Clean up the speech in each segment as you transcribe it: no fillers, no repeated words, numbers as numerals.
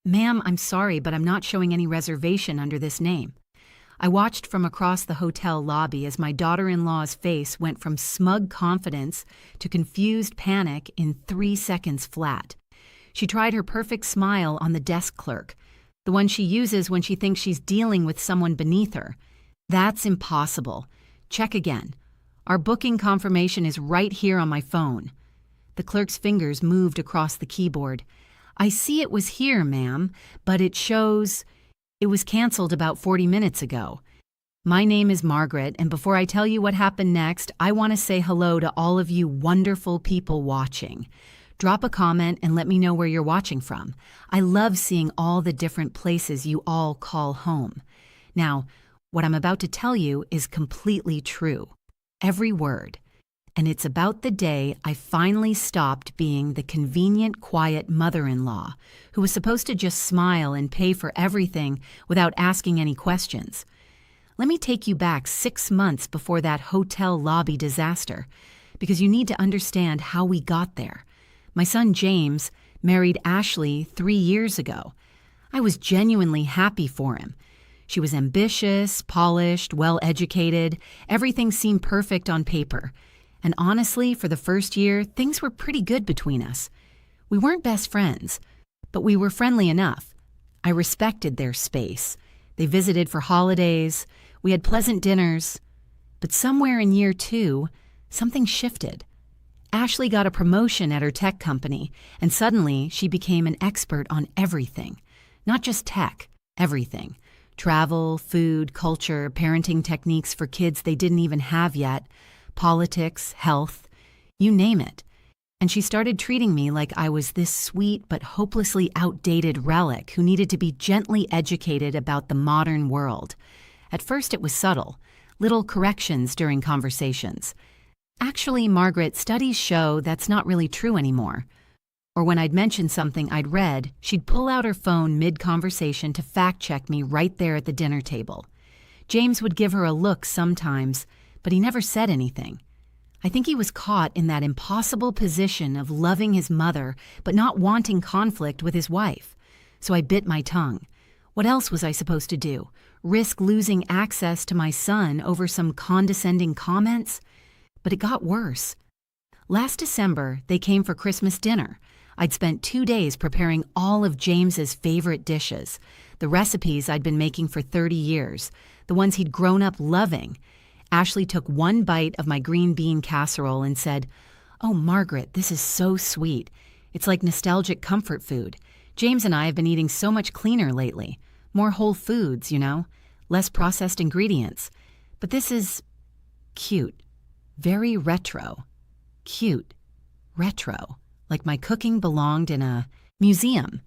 Ma'am, I'm sorry, but I'm not showing any reservation under this name. I watched from across the hotel lobby as my daughter-in-law's face went from smug confidence to confused panic in 3 seconds flat. She tried her perfect smile on the desk clerk, the one she uses when she thinks she's dealing with someone beneath her. That's impossible. Check again. Our booking confirmation is right here on my phone. The clerk's fingers moved across the keyboard. I see it was here, ma'am, but it shows it was canceled about 40 minutes ago. My name is Margaret, and before I tell you what happened next, I want to say hello to all of you wonderful people watching. Drop a comment and let me know where you're watching from. I love seeing all the different places you all call home. Now, what I'm about to tell you is completely true. Every word. And it's about the day I finally stopped being the convenient, quiet mother-in-law who was supposed to just smile and pay for everything without asking any questions. Let me take you back 6 months before that hotel lobby disaster, because you need to understand how we got there. My son James married Ashley 3 years ago. I was genuinely happy for him. She was ambitious, polished, well-educated. Everything seemed perfect on paper. And honestly, for the first year, things were pretty good between us. We weren't best friends, but we were friendly enough. I respected their space. They visited for holidays. We had pleasant dinners. But somewhere in year 2, something shifted. Ashley got a promotion at her tech company, and suddenly she became an expert on everything. Not just tech, everything. Travel, food, culture, parenting techniques for kids they didn't even have yet, politics, health, you name it. And she started treating me like I was this sweet but hopelessly outdated relic who needed to be gently educated about the modern world. At first it was subtle, little corrections during conversations. Actually, Margaret, studies show that's not really true anymore. Or when I'd mention something I'd read, she'd pull out her phone mid-conversation to fact-check me right there at the dinner table. James would give her a look sometimes, but he never said anything. I think he was caught in that impossible position of loving his mother but not wanting conflict with his wife. So I bit my tongue. What else was I supposed to do? Risk losing access to my son over some condescending comments? But it got worse. Last December, they came for Christmas dinner. I'd spent 2 days preparing all of James's favorite dishes, the recipes I'd been making for 30 years, the ones he'd grown up loving. Ashley took one bite of my green bean casserole and said, "Oh, Margaret, this is so sweet. It's like nostalgic comfort food. James and I have been eating so much cleaner lately. More whole foods, less processed ingredients. But this is cute. Very retro. Cute. Retro. Like my cooking belonged in a museum."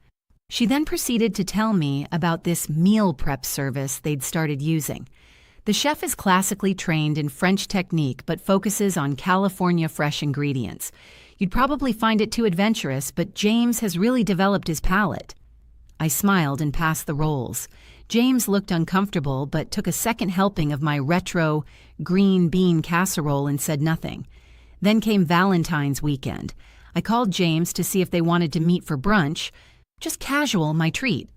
She then proceeded to tell me about this meal prep service they'd started using. The chef is classically trained in French technique but focuses on California fresh ingredients. You'd probably find it too adventurous, but James has really developed his palate. I smiled and passed the rolls. James looked uncomfortable but took a second helping of my retro green bean casserole and said nothing. Then came Valentine's weekend. I called James to see if they wanted to meet for brunch. Just casual, my treat.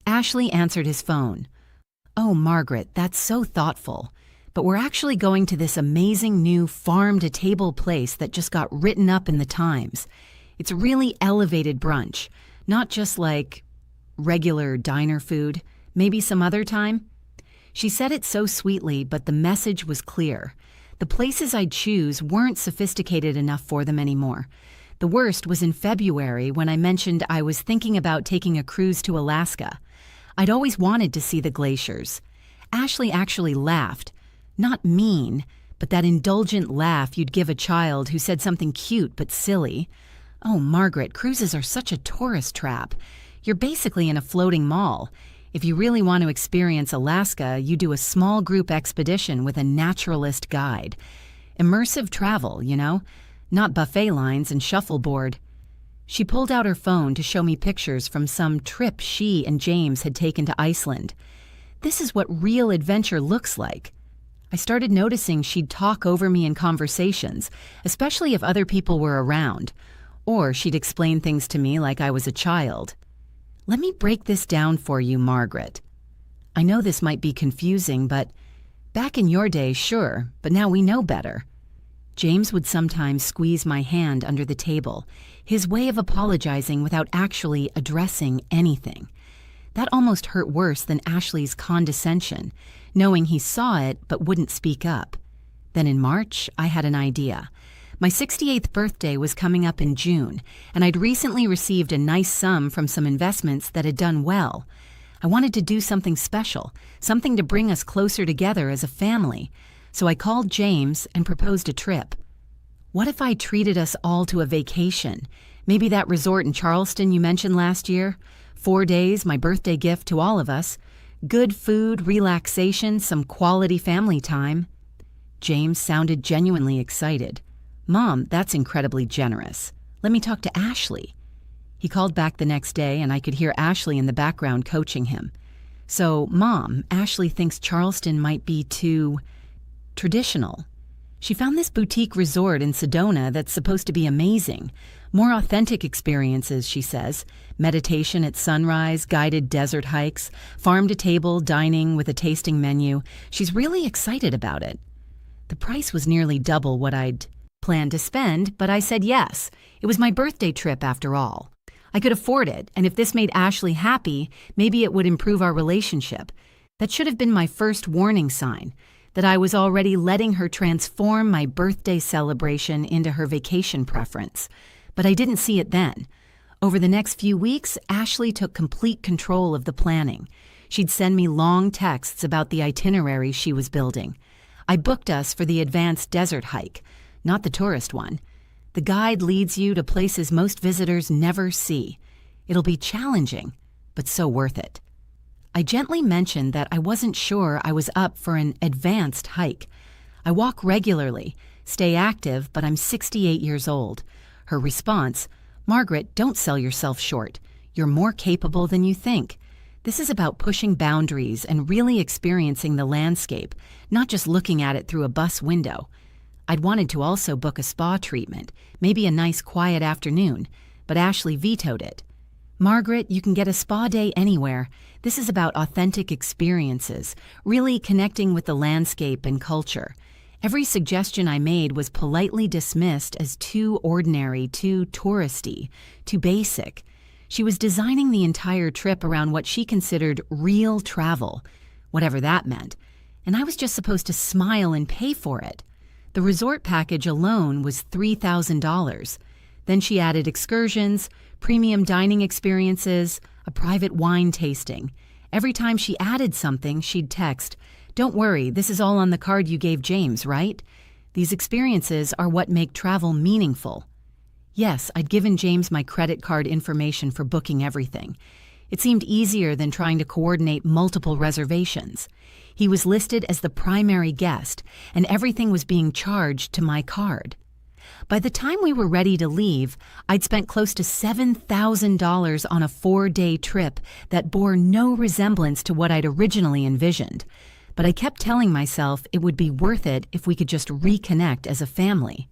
Ashley answered his phone. "Oh, Margaret, that's so thoughtful. But we're actually going to this amazing new farm-to-table place that just got written up in the Times. It's really elevated brunch, not just like regular diner food. Maybe some other time?" She said it so sweetly, but the message was clear. The places I'd choose weren't sophisticated enough for them anymore. The worst was in February when I mentioned I was thinking about taking a cruise to Alaska. I'd always wanted to see the glaciers. Ashley actually laughed. Not mean, but that indulgent laugh you'd give a child who said something cute but silly. "Oh, Margaret, cruises are such a tourist trap. You're basically in a floating mall. If you really want to experience Alaska, you do a small group expedition with a naturalist guide. Immersive travel, not buffet lines and shuffleboard." She pulled out her phone to show me pictures from some trip she and James had taken to Iceland. This is what real adventure looks like. I started noticing she'd talk over me in conversations, especially if other people were around, or she'd explain things to me like I was a child. Let me break this down for you, Margaret. I know this might be confusing, but back in your day, sure, but now we know better. James would sometimes squeeze my hand under the table, his way of apologizing without actually addressing anything. That almost hurt worse than Ashley's condescension, knowing he saw it but wouldn't speak up. Then in March, I had an idea. My 68th birthday was coming up in June, and I'd recently received a nice sum from some investments that had done well. I wanted to do something special, something to bring us closer together as a family. So I called James and proposed a trip. What if I treated us all to a vacation? Maybe that resort in Charleston you mentioned last year? 4 days, my birthday gift to all of us. Good food, relaxation, some quality family time. James sounded genuinely excited. Mom, that's incredibly generous. Let me talk to Ashley. He called back the next day and I could hear Ashley in the background coaching him. So, Mom, Ashley thinks Charleston might be too traditional. She found this boutique resort in Sedona that's supposed to be amazing. More authentic experiences, she says. Meditation at sunrise, guided desert hikes, farm-to-table dining with a tasting menu. She's really excited about it. The price was nearly double what I'd planned to spend, but I said yes. It was my birthday trip after all. I could afford it, and if this made Ashley happy, maybe it would improve our relationship. That should have been my first warning sign, that I was already letting her transform my birthday celebration into her vacation preference. But I didn't see it then. Over the next few weeks, Ashley took complete control of the planning. She'd send me long texts about the itinerary she was building. I booked us for the advanced desert hike, not the tourist one. The guide leads you to places most visitors never see. It'll be challenging, but so worth it. I gently mentioned that I wasn't sure I was up for an advanced hike. I walk regularly, stay active, but I'm 68 years old. Her response, Margaret, don't sell yourself short. You're more capable than you think. This is about pushing boundaries and really experiencing the landscape, not just looking at it through a bus window. I'd wanted to also book a spa treatment, maybe a nice quiet afternoon, but Ashley vetoed it. Margaret, you can get a spa day anywhere. This is about authentic experiences, really connecting with the landscape and culture. Every suggestion I made was politely dismissed as too ordinary, too touristy, too basic. She was designing the entire trip around what she considered real travel, whatever that meant, and I was just supposed to smile and pay for it. The resort package alone was $3,000. Then she added excursions, premium dining experiences, a private wine tasting. Every time she added something, she'd text, "Don't worry, this is all on the card you gave James, right? These experiences are what make travel meaningful." Yes, I'd given James my credit card information for booking everything. It seemed easier than trying to coordinate multiple reservations. He was listed as the primary guest, and everything was being charged to my card. By the time we were ready to leave, I'd spent close to $7,000 on a 4-day trip that bore no resemblance to what I'd originally envisioned. But I kept telling myself it would be worth it if we could just reconnect as a family.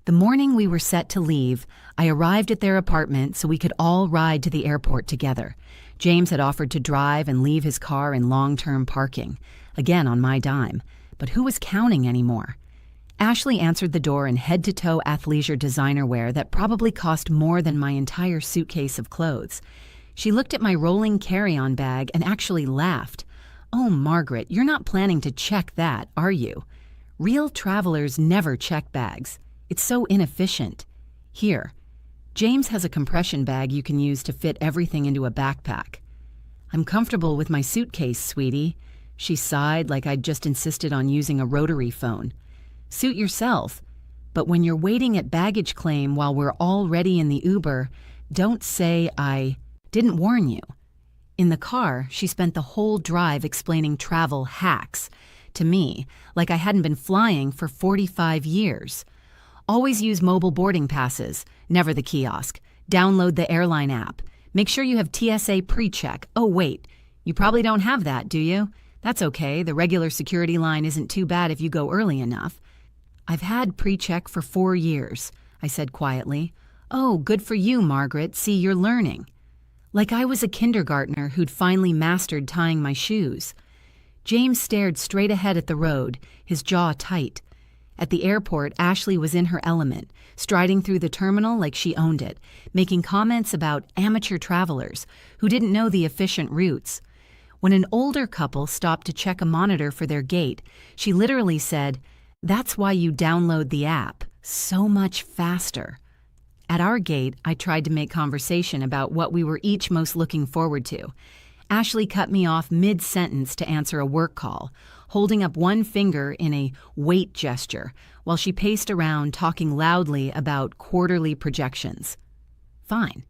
The morning we were set to leave, I arrived at their apartment so we could all ride to the airport together. James had offered to drive and leave his car in long-term parking, again on my dime. But who was counting anymore? Ashley answered the door in head-to-toe athleisure designer wear that probably cost more than my entire suitcase of clothes. She looked at my rolling carry-on bag and actually laughed. "Oh, Margaret, you're not planning to check that, are you? Real travelers never check bags. It's so inefficient. Here, James has a compression bag you can use to fit everything into a backpack." "I'm comfortable with my suitcase, sweetie." She sighed like I'd just insisted on using a rotary phone. "Suit yourself. But when you're waiting at baggage claim while we're already in the Uber, don't say I didn't warn you." In the car, she spent the whole drive explaining travel hacks to me, like I hadn't been flying for 45 years. Always use mobile boarding passes, never the kiosk. Download the airline app. Make sure you have TSA pre-check. Oh, wait, you probably don't have that, do you? That's okay, the regular security line isn't too bad if you go early enough. "I've had pre-check for 4 years, I said quietly. "Oh, good for you, Margaret. See, you're learning." like I was a kindergartner who'd finally mastered tying my shoes. James stared straight ahead at the road, his jaw tight. At the airport, Ashley was in her element, striding through the terminal like she owned it, making comments about amateur travelers who didn't know the efficient routes. When an older couple stopped to check a monitor for their gate, she literally said, "That's why you download the app, so much faster." At our gate, I tried to make conversation about what we were each most looking forward to. Ashley cut me off mid-sentence to answer a work call, holding up one finger in a wait gesture while she paced around talking loudly about quarterly projections. Fine.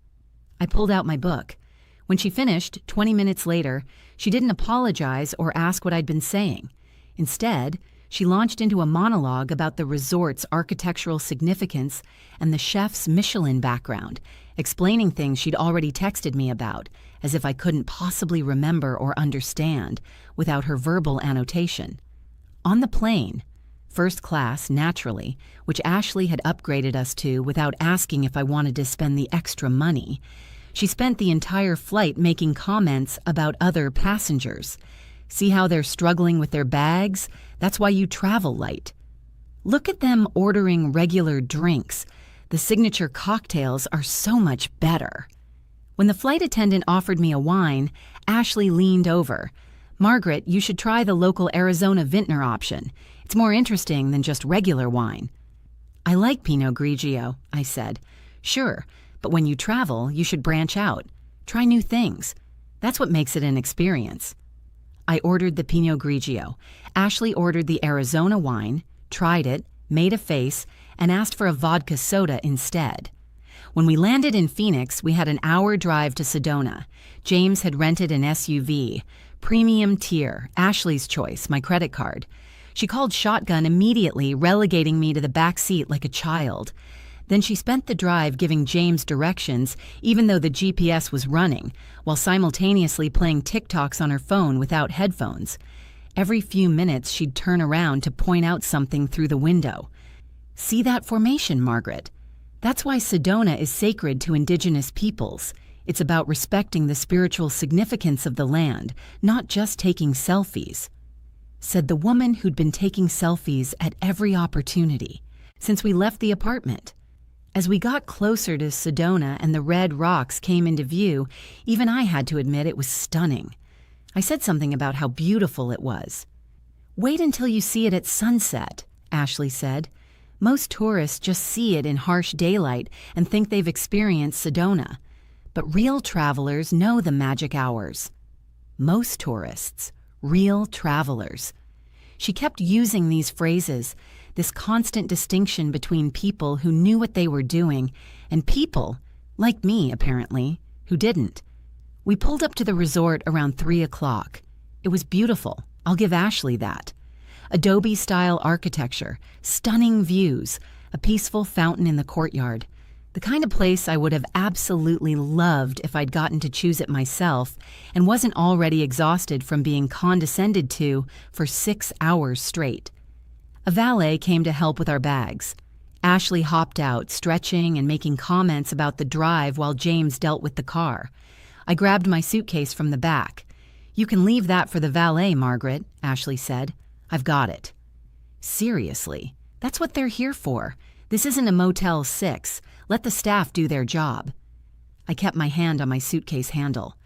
I pulled out my book. When she finished, 20 minutes later, she didn't apologize or ask what I'd been saying. Instead, she launched into a monologue about the resort's architectural significance and the chef's Michelin background, explaining things she'd already texted me about, as if I couldn't possibly remember or understand without her verbal annotation. On the plane, first class, naturally, which Ashley had upgraded us to without asking if I wanted to spend the extra money, she spent the entire flight making comments about other passengers. See how they're struggling with their bags? That's why you travel light. Look at them ordering regular drinks. The signature cocktails are so much better. When the flight attendant offered me a wine, Ashley leaned over. "Margaret, you should try the local Arizona Vintner option. It's more interesting than just regular wine." "I like Pinot Grigio," I said. "Sure, but when you travel, you should branch out. Try new things. That's what makes it an experience." I ordered the Pinot Grigio. Ashley ordered the Arizona wine, tried it, made a face, and asked for a vodka soda instead. When we landed in Phoenix, we had an hour drive to Sedona. James had rented an SUV, premium tier, Ashley's choice, my credit card. She called shotgun immediately, relegating me to the back seat like a child. Then she spent the drive giving James directions, even though the GPS was running, while simultaneously playing TikToks on her phone without headphones. Every few minutes, she'd turn around to point out something through the window. "See that formation, Margaret? That's why Sedona is sacred to indigenous peoples. It's about respecting the spiritual significance of the land, not just taking selfies," said the woman who'd been taking selfies at every opportunity since we left the apartment. As we got closer to Sedona and the red rocks came into view, even I had to admit it was stunning. I said something about how beautiful it was. "Wait until you see it at sunset," Ashley said. "Most tourists just see it in harsh daylight and think they've experienced Sedona. But real travelers know the magic hours." Most tourists, real travelers. She kept using these phrases, this constant distinction between people who knew what they were doing and people, like me apparently, who didn't. We pulled up to the resort around 3 o'clock. It was beautiful, I'll give Ashley that. Adobe-style architecture, stunning views, a peaceful fountain in the courtyard. The kind of place I would have absolutely loved if I'd gotten to choose it myself and wasn't already exhausted from being condescended to for 6 hours straight. A valet came to help with our bags. Ashley hopped out, stretching and making comments about the drive while James dealt with the car. I grabbed my suitcase from the back. "You can leave that for the valet, Margaret," Ashley said. "I've got it." Seriously, that's what they're here for. This isn't a Motel 6. Let the staff do their job. I kept my hand on my suitcase handle.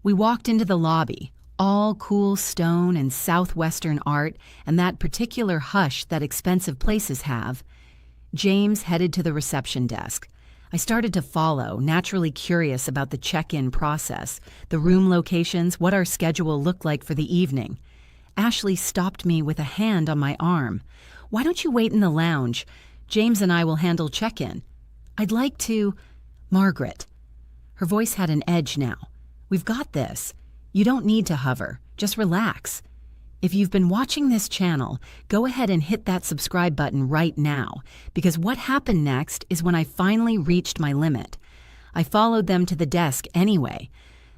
We walked into the lobby, all cool stone and southwestern art and that particular hush that expensive places have. James headed to the reception desk. I started to follow, naturally curious about the check-in process, the room locations, what our schedule looked like for the evening. Ashley stopped me with a hand on my arm. "Why don't you wait in the lounge? James and I will handle check-in." "I'd like to—" "Margaret." Her voice had an edge now. "We've got this. You don't need to hover. Just relax. If you've been watching this channel, go ahead and hit that subscribe button right now, because what happened next is when I finally reached my limit. I followed them to the desk anyway.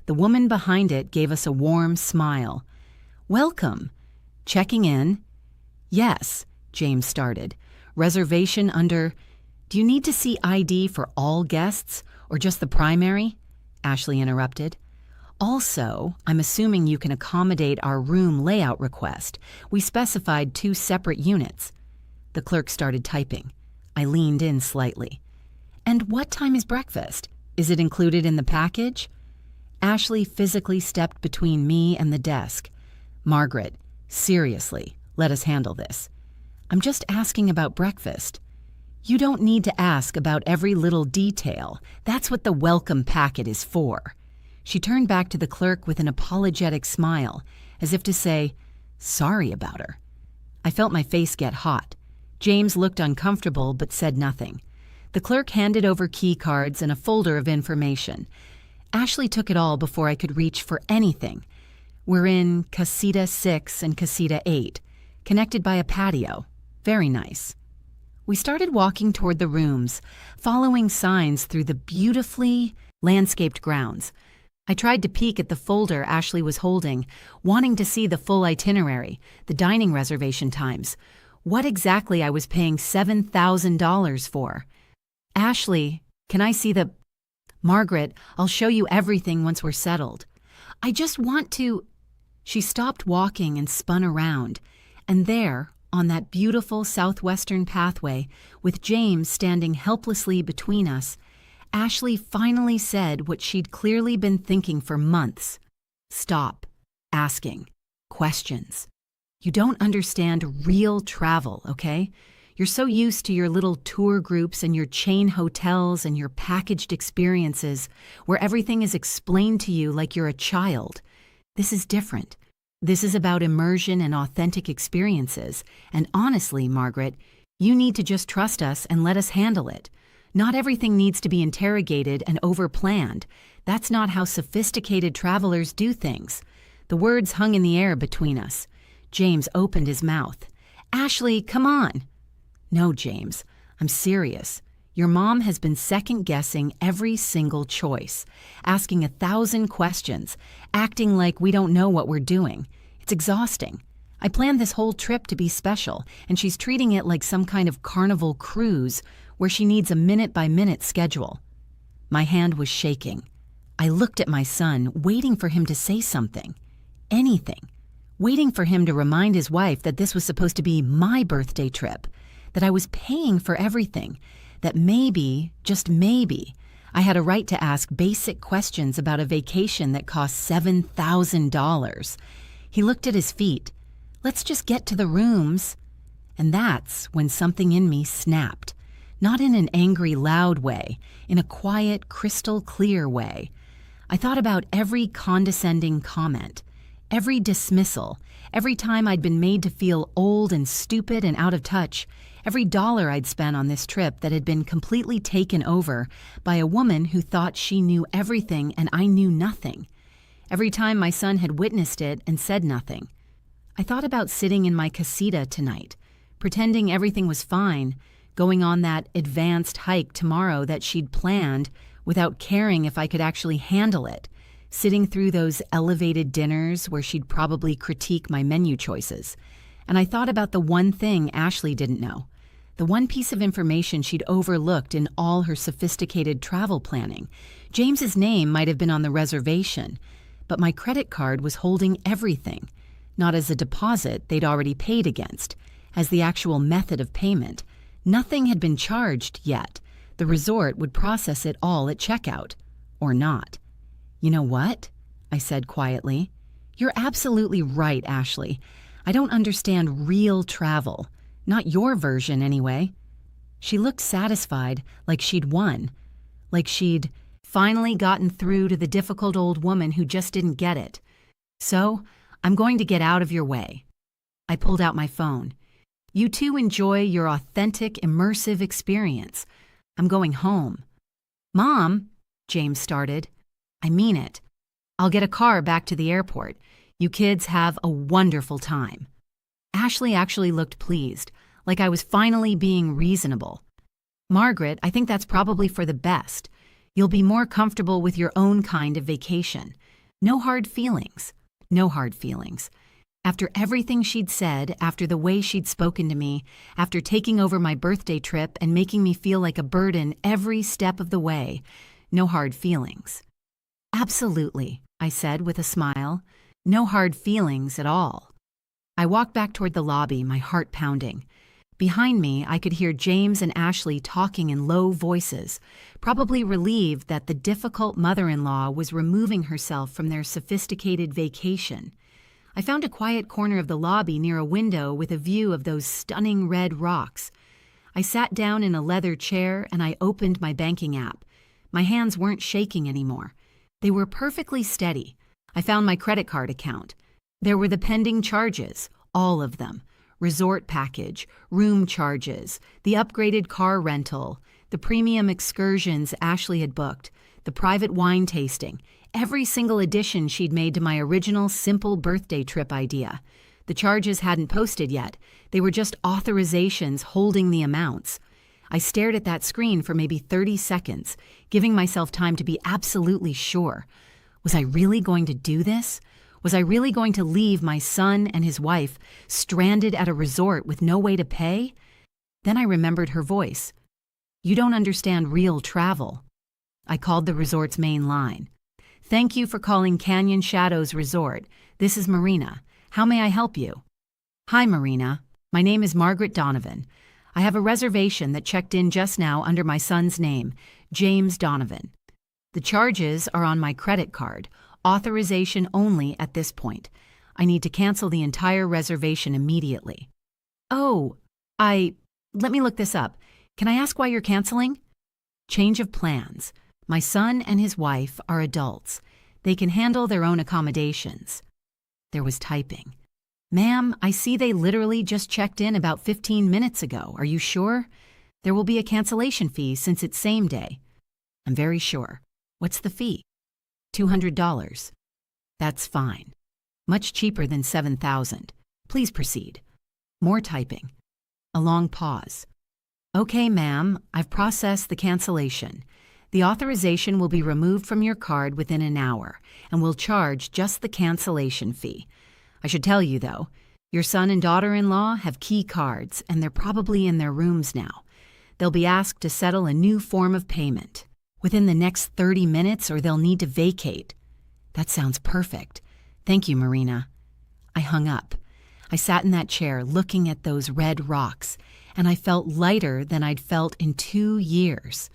The woman behind it gave us a warm smile. "Welcome. Checking in?" "Yes," James started. "Reservation under... Do you need to see ID for all guests, or just the primary?" Ashley interrupted. Also, I'm assuming you can accommodate our room layout request. We specified 2 separate units. The clerk started typing. I leaned in slightly. And what time is breakfast? Is it included in the package? Ashley physically stepped between me and the desk. Margaret, seriously, let us handle this. I'm just asking about breakfast. You don't need to ask about every little detail. That's what the welcome packet is for. She turned back to the clerk with an apologetic smile, as if to say, sorry about her. I felt my face get hot. James looked uncomfortable but said nothing. The clerk handed over key cards and a folder of information. Ashley took it all before I could reach for anything. We're in Casita 6 and Casita 8, connected by a patio. Very nice. We started walking toward the rooms, following signs through the beautifully landscaped grounds. I tried to peek at the folder Ashley was holding, wanting to see the full itinerary, the dining reservation times, what exactly I was paying $7,000 for. Ashley, can I see the... Margaret, I'll show you everything once we're settled. I just want to... She stopped walking and spun around, and there, on that beautiful southwestern pathway, with James standing helplessly between us, Ashley finally said what she'd clearly been thinking for months. Stop asking questions. You don't understand real travel, okay? You're so used to your little tour groups and your chain hotels and your packaged experiences where everything is explained to you like you're a child. This is different. This is about immersion and authentic experiences. And honestly, Margaret, you need to just trust us and let us handle it. Not everything needs to be interrogated and overplanned. That's not how sophisticated travelers do things. The words hung in the air between us. James opened his mouth. Ashley, come on. No, James, I'm serious. Your mom has been second-guessing every single choice, asking 1,000 questions, acting like we don't know what we're doing. It's exhausting. I planned this whole trip to be special, and she's treating it like some kind of carnival cruise where she needs a minute-by-minute schedule. My hand was shaking. I looked at my son, waiting for him to say something. Anything. Waiting for him to remind his wife that this was supposed to be my birthday trip, that I was paying for everything, that maybe, just maybe, I had a right to ask basic questions about a vacation that cost $7,000. He looked at his feet. Let's just get to the rooms. And that's when something in me snapped. Not in an angry, loud way, in a quiet, crystal clear way. I thought about every condescending comment, every dismissal, every time I'd been made to feel old and stupid and out of touch, every dollar I'd spent on this trip that had been completely taken over by a woman who thought she knew everything and I knew nothing. Every time my son had witnessed it and said nothing. I thought about sitting in my casita tonight, pretending everything was fine, going on that advanced hike tomorrow that she'd planned without caring if I could actually handle it, sitting through those elevated dinners where she'd probably critique my menu choices. And I thought about the one thing Ashley didn't know, the one piece of information she'd overlooked in all her sophisticated travel planning. James's name might have been on the reservation, but my credit card was holding everything, not as a deposit they'd already paid against, as the actual method of payment. Nothing had been charged yet. The resort would process it all at checkout. Or not. You know what? I said quietly. You're absolutely right, Ashley. I don't understand real travel. Not your version, anyway. She looked satisfied, like she'd won. Like she'd finally gotten through to the difficult old woman who just didn't get it. So, I'm going to get out of your way. I pulled out my phone. You two enjoy your authentic, immersive experience. I'm going home. Mom, James started. I mean it. I'll get a car back to the airport. You kids have a wonderful time. Ashley actually looked pleased, like I was finally being reasonable. Margaret, I think that's probably for the best. You'll be more comfortable with your own kind of vacation. No hard feelings. No hard feelings. After everything she'd said, after the way she'd spoken to me, after taking over my birthday trip and making me feel like a burden every step of the way, no hard feelings. Absolutely, I said with a smile. No hard feelings at all. I walked back toward the lobby, my heart pounding. Behind me, I could hear James and Ashley talking in low voices, probably relieved that the difficult mother-in-law was removing herself from their sophisticated vacation. I found a quiet corner of the lobby near a window with a view of those stunning red rocks. I sat down in a leather chair and I opened my banking app. My hands weren't shaking anymore. They were perfectly steady. I found my credit card account. There were the pending charges, all of them. Resort package, room charges, the upgraded car rental, the premium excursions Ashley had booked, the private wine tasting, every single addition she'd made to my original simple birthday trip idea. The charges hadn't posted yet. They were just authorizations holding the amounts. I stared at that screen for maybe 30 seconds, giving myself time to be absolutely sure. Was I really going to do this? Was I really going to leave my son and his wife stranded at a resort with no way to pay? Then I remembered her voice. You don't understand real travel. I called the resort's main line. Thank you for calling Canyon Shadows Resort. This is Marina. How may I help you? Hi, Marina. My name is Margaret Donovan. I have a reservation that checked in just now under my son's name, James Donovan. The charges are on my credit card. Authorization only at this point. I need to cancel the entire reservation immediately. Let me look this up. Can I ask why you're canceling? Change of plans. My son and his wife are adults. They can handle their own accommodations. There was typing. Ma'am, I see they literally just checked in about 15 minutes ago. Are you sure? There will be a cancellation fee since it's same day. I'm very sure. What's the fee? $200. That's fine. Much cheaper than $7,000. Please proceed. More typing. A long pause. Okay, ma'am, I've processed the cancellation. The authorization will be removed from your card within an hour, and we'll charge just the cancellation fee. I should tell you, though, your son and daughter-in-law have key cards, and they're probably in their rooms now. They'll be asked to settle a new form of payment within the next 30 minutes, or they'll need to vacate. That sounds perfect. Thank you, Marina. I hung up. I sat in that chair looking at those red rocks, and I felt lighter than I'd felt in 2 years.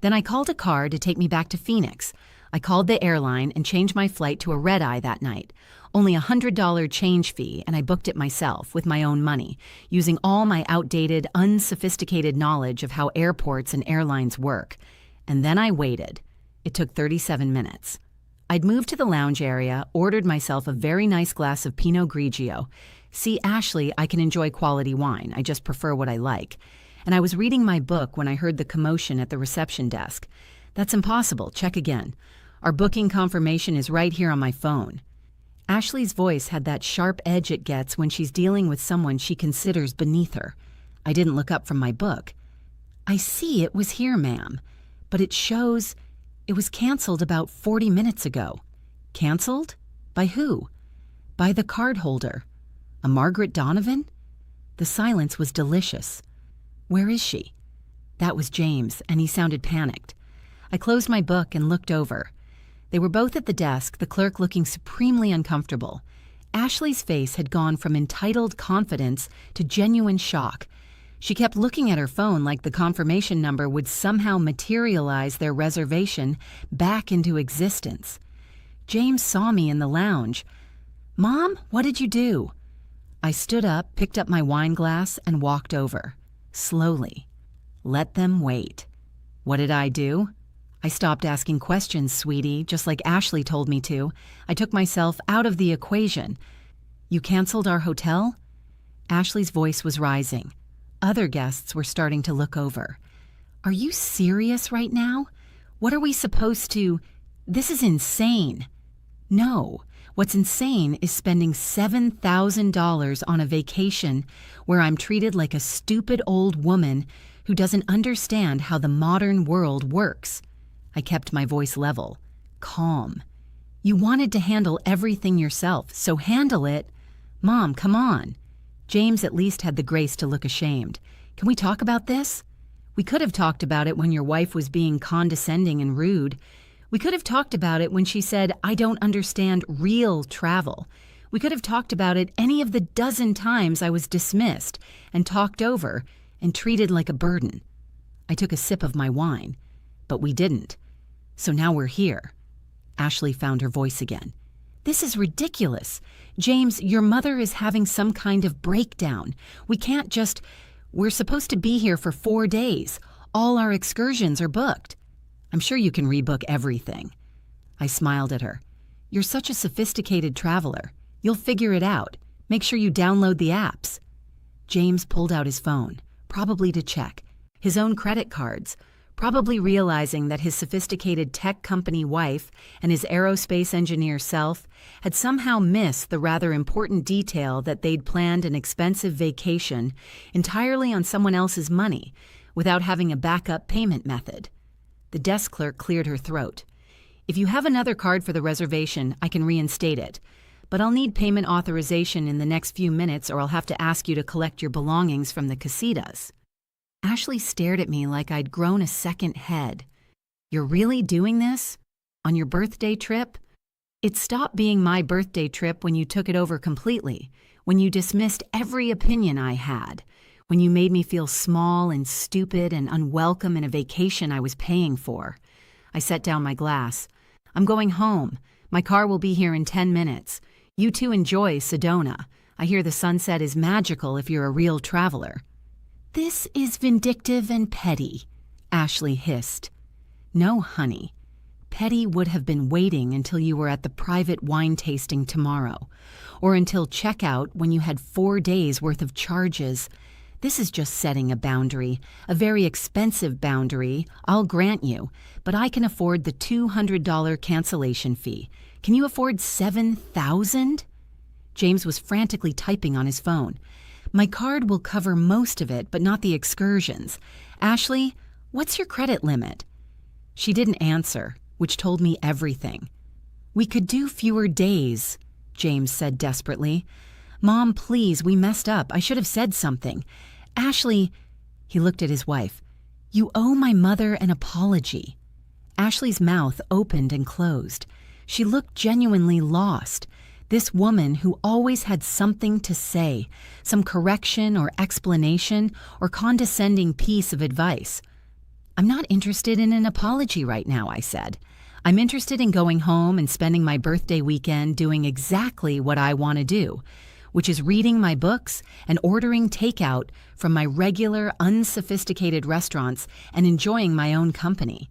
Then I called a car to take me back to Phoenix. I called the airline and changed my flight to a red-eye that night. Only a $100 change fee, and I booked it myself with my own money, using all my outdated, unsophisticated knowledge of how airports and airlines work. And then I waited. It took 37 minutes. I'd moved to the lounge area, ordered myself a very nice glass of Pinot Grigio. See, Ashley, I can enjoy quality wine. I just prefer what I like. And I was reading my book when I heard the commotion at the reception desk. That's impossible. Check again. Our booking confirmation is right here on my phone. Ashley's voice had that sharp edge it gets when she's dealing with someone she considers beneath her. I didn't look up from my book. I see it was here, ma'am. But it shows it was canceled about 40 minutes ago. Canceled? By who? By the card holder. A Margaret Donovan? The silence was delicious. Where is she? That was James, and he sounded panicked. I closed my book and looked over. They were both at the desk, the clerk looking supremely uncomfortable. Ashley's face had gone from entitled confidence to genuine shock. She kept looking at her phone like the confirmation number would somehow materialize their reservation back into existence. James saw me in the lounge. Mom, what did you do? I stood up, picked up my wine glass, and walked over. Slowly. Let them wait. What did I do? I stopped asking questions, sweetie, just like Ashley told me to. I took myself out of the equation. You canceled our hotel? Ashley's voice was rising. Other guests were starting to look over. Are you serious right now? What are we supposed to... This is insane. No. What's insane is spending $7,000 on a vacation where I'm treated like a stupid old woman who doesn't understand how the modern world works. I kept my voice level, calm. You wanted to handle everything yourself, so handle it. Mom, come on. James at least had the grace to look ashamed. Can we talk about this? We could have talked about it when your wife was being condescending and rude. We could have talked about it when she said, "I don't understand real travel." We could have talked about it any of the dozen times I was dismissed and talked over and treated like a burden. I took a sip of my wine, but we didn't. So now we're here. Ashley found her voice again. "This is ridiculous. James, your mother is having some kind of breakdown. We're supposed to be here for 4 days. All our excursions are booked." "I'm sure you can rebook everything." I smiled at her. "You're such a sophisticated traveler. You'll figure it out. Make sure you download the apps." James pulled out his phone, probably to check. His own credit cards, probably realizing that his sophisticated tech company wife and his aerospace engineer self had somehow missed the rather important detail that they'd planned an expensive vacation entirely on someone else's money without having a backup payment method. The desk clerk cleared her throat. "If you have another card for the reservation, I can reinstate it. But I'll need payment authorization in the next few minutes, or I'll have to ask you to collect your belongings from the casitas." Ashley stared at me like I'd grown a second head. "You're really doing this? On your birthday trip?" "It stopped being my birthday trip when you took it over completely, when you dismissed every opinion I had, when you made me feel small and stupid and unwelcome in a vacation I was paying for." I set down my glass. "I'm going home. My car will be here in 10 minutes. You two enjoy Sedona. I hear the sunset is magical if you're a real traveler." "This is vindictive and petty," Ashley hissed. "No, honey. Petty would have been waiting until you were at the private wine tasting tomorrow, or until checkout when you had 4 days worth of charges. This is just setting a boundary, a very expensive boundary, I'll grant you, but I can afford the $200 cancellation fee. Can you afford $7,000? James was frantically typing on his phone. "My card will cover most of it, but not the excursions. Ashley, what's your credit limit?" She didn't answer, which told me everything. "We could do fewer days," James said desperately. "Mom, please, we messed up. I should have said something. Ashley," he looked at his wife, "you owe my mother an apology." Ashley's mouth opened and closed. She looked genuinely lost. This woman who always had something to say, some correction or explanation or condescending piece of advice. "I'm not interested in an apology right now," I said. "I'm interested in going home and spending my birthday weekend doing exactly what I want to do, which is reading my books and ordering takeout from my regular, unsophisticated restaurants and enjoying my own company."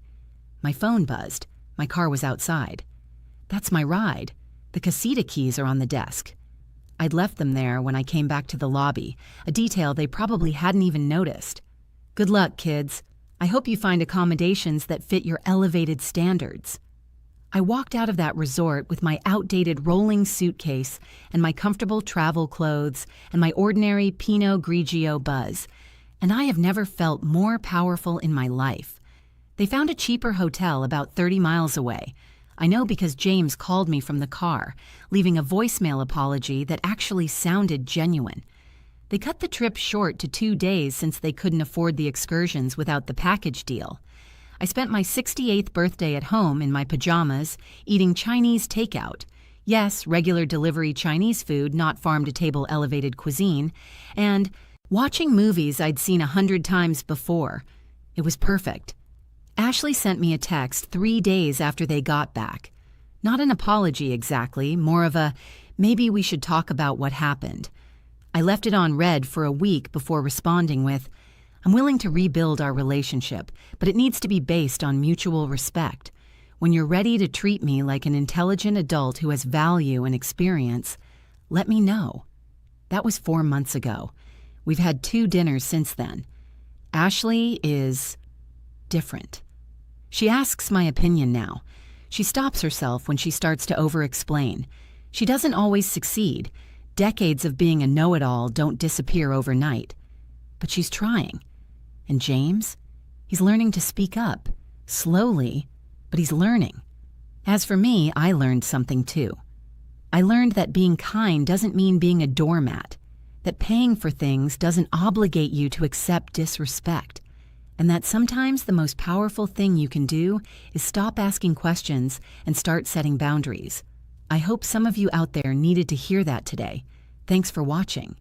My phone buzzed. My car was outside. "That's my ride. The casita keys are on the desk." I'd left them there when I came back to the lobby, a detail they probably hadn't even noticed. "Good luck, kids. I hope you find accommodations that fit your elevated standards." I walked out of that resort with my outdated rolling suitcase and my comfortable travel clothes and my ordinary Pinot Grigio buzz, and I have never felt more powerful in my life. They found a cheaper hotel about 30 miles away. I know because James called me from the car, leaving a voicemail apology that actually sounded genuine. They cut the trip short to 2 days since they couldn't afford the excursions without the package deal. I spent my 68th birthday at home in my pajamas, eating Chinese takeout. Yes, regular delivery Chinese food, not farm-to-table elevated cuisine, and watching movies I'd seen 100 times before. It was perfect. Ashley sent me a text 3 days after they got back. Not an apology exactly, more of a, maybe we should talk about what happened. I left it on read for a week before responding with, "I'm willing to rebuild our relationship, but it needs to be based on mutual respect. When you're ready to treat me like an intelligent adult who has value and experience, let me know." That was 4 months ago. We've had 2 dinners since then. Ashley is different. She asks my opinion now. She stops herself when she starts to over-explain. She doesn't always succeed. Decades of being a know-it-all don't disappear overnight. But she's trying. And James? He's learning to speak up. Slowly, but he's learning. As for me, I learned something too. I learned that being kind doesn't mean being a doormat, that paying for things doesn't obligate you to accept disrespect. and that sometimes the most powerful thing you can do is stop asking questions and start setting boundaries. I hope some of you out there needed to hear that today. Thanks for watching.